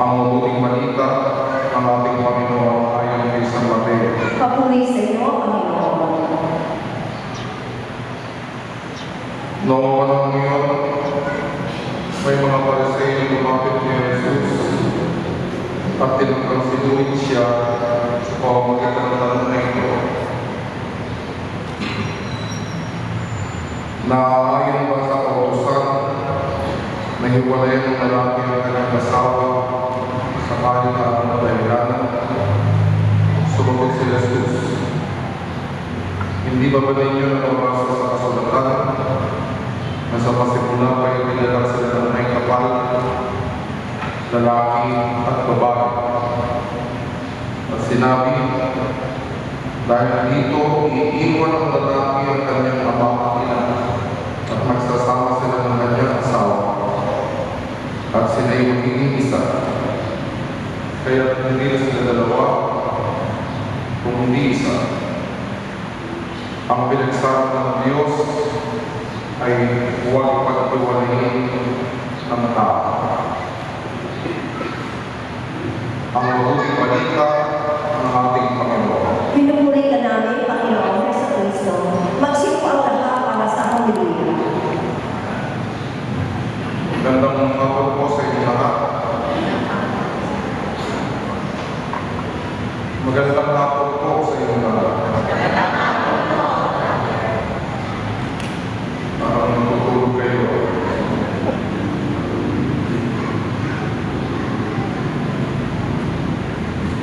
ang mabuting balita ng ating Panginoon ayon kay San Mateo. Papuri sa iyo, Panginoon. Noong panahon yun, may mga Pariseo na lumapit kay Jesus at tinagpagsinuin siya sa pamamagitan ng tanong na ito. Naaayon ba sa kautusan na hiwalayan ng lalaki ang kanyang asawa sa kahit anong dahilan? Sumagot si Jesus, hindi ba ninyo nababasa sa kasulatan na sa pasimula pa ipinalak sila ng may kapal, lalaki at babae? At sinabi, dahil dito iiwan ang lalaki ang kanyang ama at ina at magsasama sila ng kanyang asawa at sila'y magiging isa. Kaya hindi na sila dalawa kung hindi isa. Ang pinagsama ng Diyos ay huwag paghiwalayin ng tao. Ang mabuting balita ng ating Panginoon. Pinupuri ka namin, Panginoon Jesucristo. Magsipo ang lahat para sa Hallelujah. Magandang hapon po sa inyo lahat. Magandang hapon po sa inyo lahat. Parang natutulog kayo.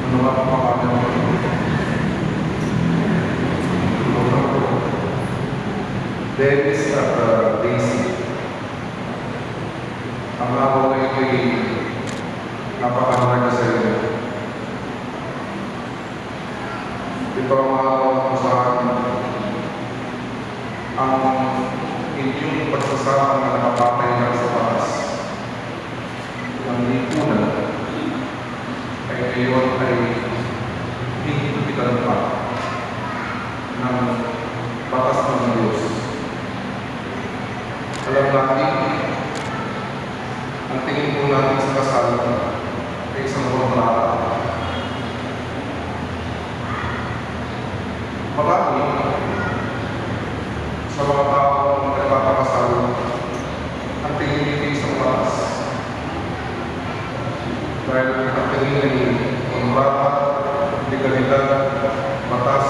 Ano nga ang pangalan mo? Dennis at Daisy. Ang araw na ito'y napakahalaga sa inyo. Ito ang araw kung saan ang inyong pagsasama na nakapatay lang sa taas ng lipunan ay ngayon ay hihigpitan pa ng batas ng Diyos. Alam natin, ang tingin po natin sa kasal ay isang kontrata. Marami sa mga tao na nagpapakasal, ang tingin nito isang batas. Dahil ang tingin ay kontrata, legalidad, batas.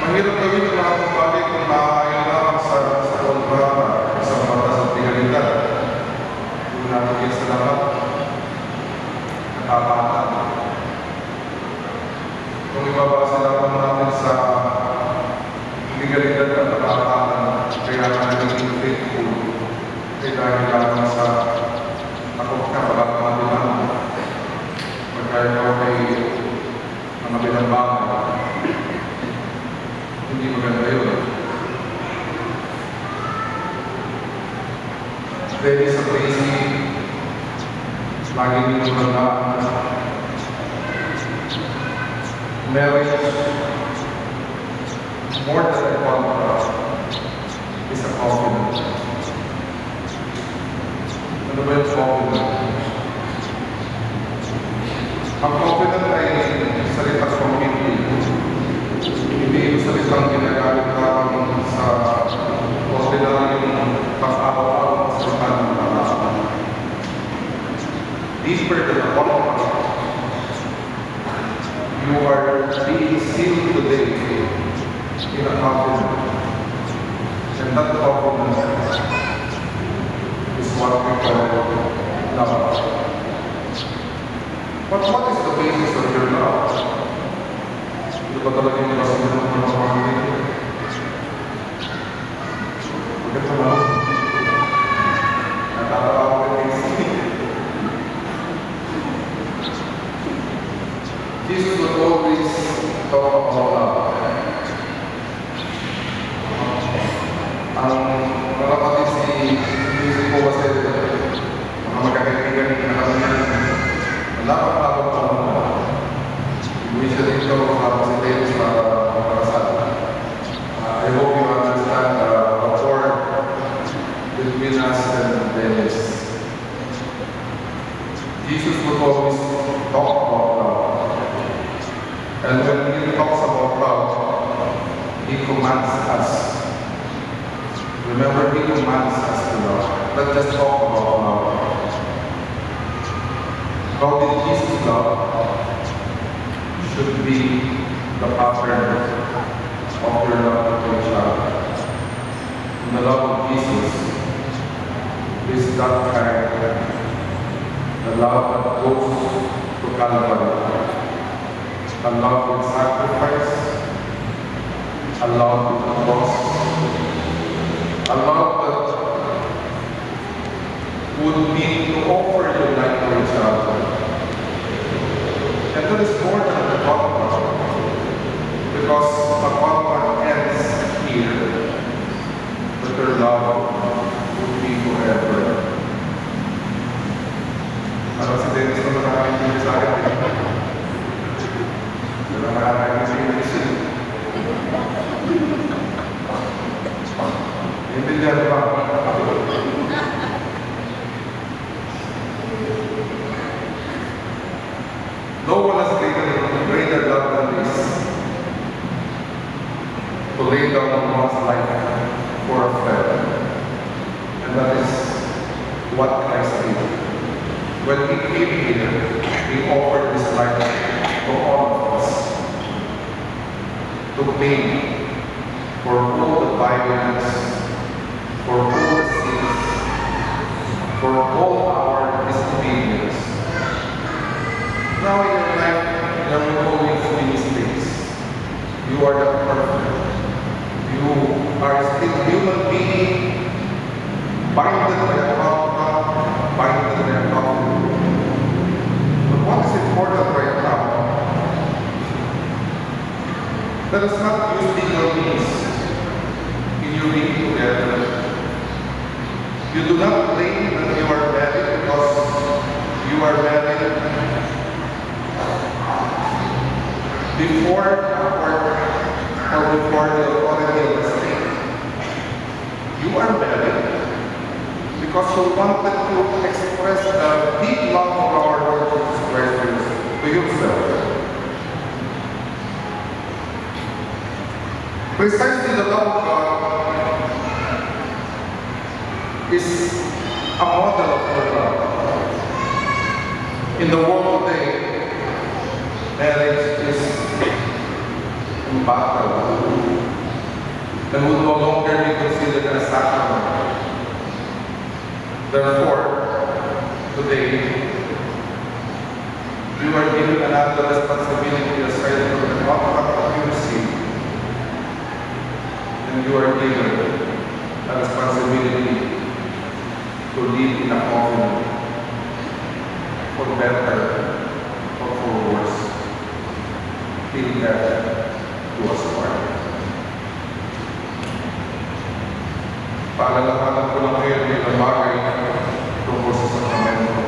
Mahirap gawin ang lahat ng bagay kung naaayon lang sa kontrata, isang batas at legalidad. Kung natin sa lahat, nakakatan. Kung ibabasa lang natin sa legalidad at nakakatan, kaya ka naging faithful, ay dahil lang sa takot ka, wala ka madilang. Pagkaya ka kay mga binabangay, hindi maganda yun. Dahil sa crazy, lagi nyo naman marriage, more than a contract, is a covenant. Ano ba yung covenant? Ang covenant ay salitang pamilya. Hindi yung salitang ginagamit namin sa ordinaryong pang-araw-araw sa salita. Deeper than a contract, you are being sealed today in a covenant. And that covenant is what we call love. But what is the basis of your love? Ito ba talaga yung basis ng mga pamilya? Maganda mo. Natatawa ko yung Jesus would always talk about love. Ang mga kapatid si Music po kasi mga magkakaibigan na kami wala pa tawag pa mo. Usually ito kapag si Davis para Jesus would always talk about love. And when he talks about love, he commands us. Remember, he commands us to love. Not just talk about love. How did Jesus love? Should be the pattern of your love for each other. And the love of Jesus is that kind, the love that goes to Calvary, a love with sacrifice, a love with the cross, a love that would mean to offer your life for each other. And that is more than a contract, because a contract ends here, but your love would be forever. Ano si Dennis na nakakita sa akin? Wala nakakita sa English. Intindihan ba? No one has greater love than this, to lay down one's life for a friend. And that is what Christ did. When he came here, he offered his life to all of us, to pay for all the violence, for all the sins, for all our disobedience. Now in your life, there will always be mistakes. You are not perfect. You are still human being, binded by a contract, binded by a covenant. But what is important right now? Let us not use legal means in your being together. You do not claim that you are married because you are married before or before the authority of the state. You are married because you wanted to express the deep love of our Lord Jesus Christ to yourself. Precisely the love of God is a model of your love. In the world today, marriage is in battle and would no longer be considered a sacrament. Therefore, today, you are given another responsibility aside from the contract of your sin. And you are given a responsibility to live in a covenant, for better or for worse, till death do us part. Paalalahanan ko lang kayo ng ilang bagay tungkol sa sakramento.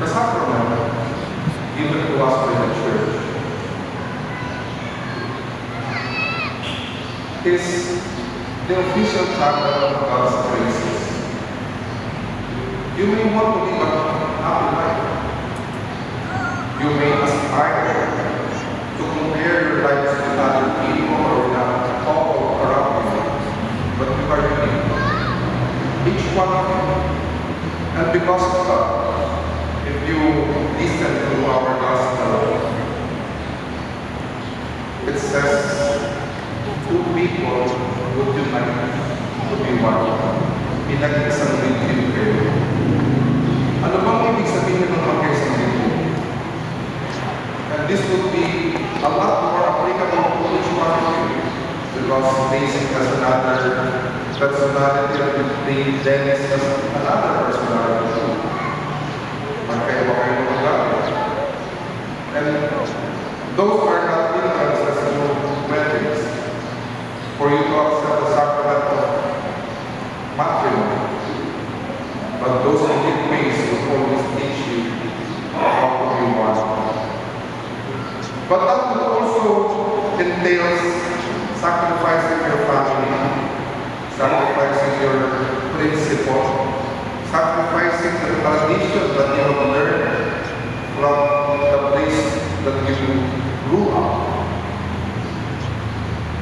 The sacrament given to us by the Church is the official channel of God's graces. You may want to live a happy life. You may aspire to compare your lives with other people or with other people around you, but you are unique. Each one of you. And because of that, if you listen to our gospel, it says two people would unite to be one. Pinag-isang bigyan kayo. Ano bang ibig sabihin ng mag-isang bigyan? And this would be a lot more applicable to each one of you, because Basic has another personality and Dennis has another personality too. Magkaiba kayo ng ugali. And those are not hindrances to weddings for you to accept the sacrament of matrimony. But those unique ways will always teach you how to be one. But that will also entails sacrificing your family, sacrificing your principle, sacrificing tradition that you have learned from the place that you grew up.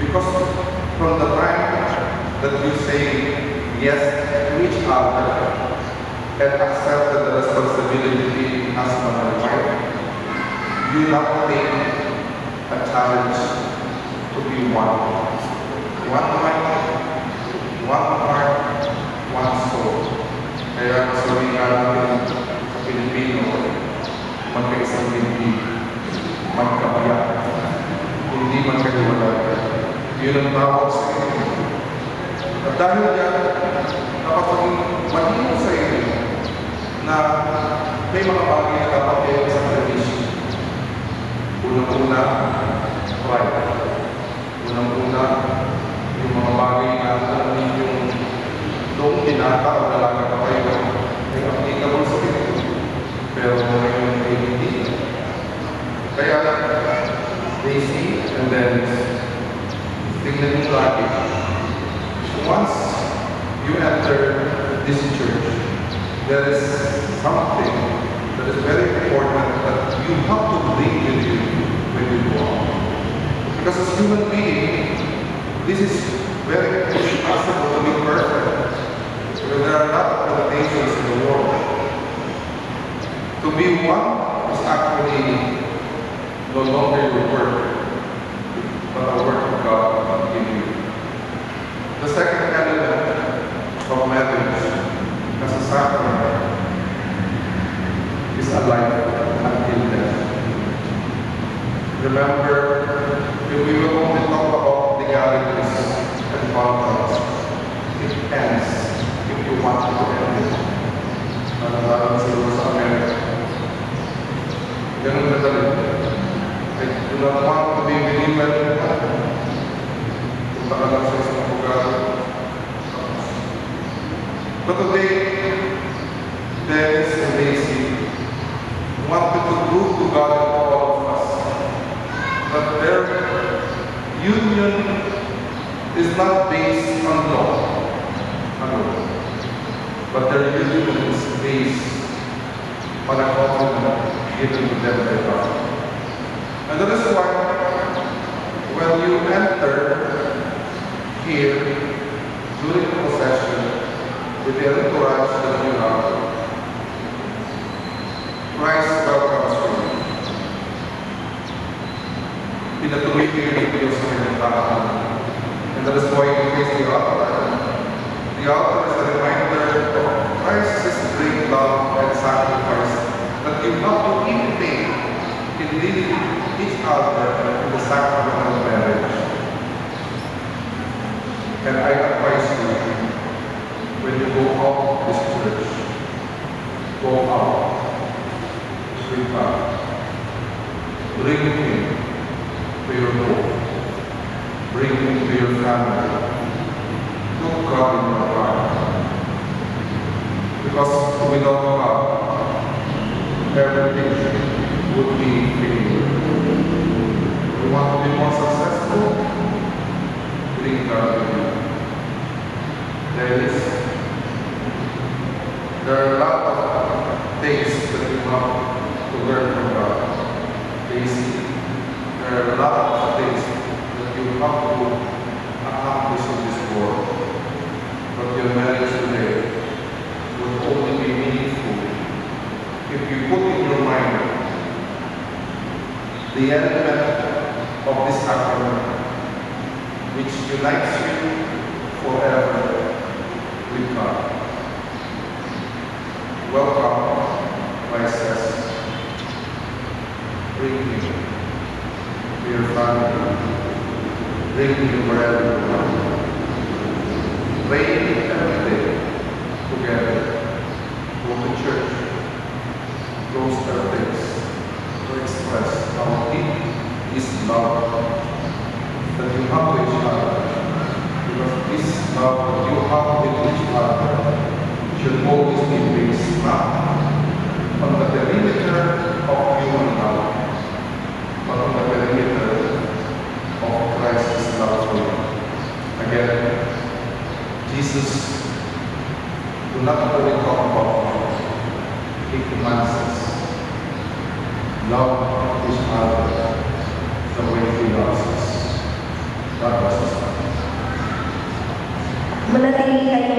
Because from the time that you say yes to each other and accepted the responsibility of being husband and wife, you now take a challenge to be one. One mind, one heart, one soul. Kaya sabi nga natin sa Pilipino, magkaisang hindi, magkabiyak, hindi magkahiwalay. Yun ang tawag sa inyo. At dahil yan, dapat maging malinaw sa inyo na may mga bagay na dapat kayo sa tradition. Unang-una, pride. Unang-una, yung mga bagay na alam ninyong noong binata o dalaga pa kayo ay applicable sa inyo. Pero ngayon ay hindi. Kaya, they see and then tingnan mo lagi. Once you enter this church, there is something that is very important that you have to bring with you when you go out. Because as human beings, this is very impossible to be perfect. Because there are a lot of limitations in the world. To be one is actually no longer your work, but a work of God in you. The second element of marriage as a sacrament is a life until death. Remember, if we will only talk about legalities and contracts, it ends if you want to end it. Nalalaman siguro sa Amerika. Ganun na talaga. I do not want to be believer. Punta ka lang sa isang lugar. But today, there is a amazing. We wanted to prove to God and all of us that their union is not based on law alone, but their union is based on a covenant given to them by God. And that is why when you enter here during the procession with the entourage that you have, Christ welcomes you. Pinatuloy ko yung Diyos sa kanyang tahanan. And that is why you face the altar. The altar is a reminder of Christ's great love and sacrifice that you have to imitate in leading each other in the sacrament of marriage. And I advise you, when you go out of this church, go out, bring God, bring Him to your home, bring Him to your family, put God in your heart. Because without God, everything would be failure. You want to be more successful? Bring God with you. There are a lot of things that you have to learn from God. There are a lot of things that you have to accomplish in this world. But your marriage today will only be meaningful if you put in your mind the element of this sacrament which unites you forever with God. Welcome, Christ. Bring Him to your family. Bring Him wherever you are. Pray every day together. Go to church. Those are things to express how deep is love that you have with each other. Because this love that you have with each other should always be based not on the perimeter of human love, but on the perimeter of Christ's love for you. He commands us. Love each other the way He loves us. God bless us. Manatili kayo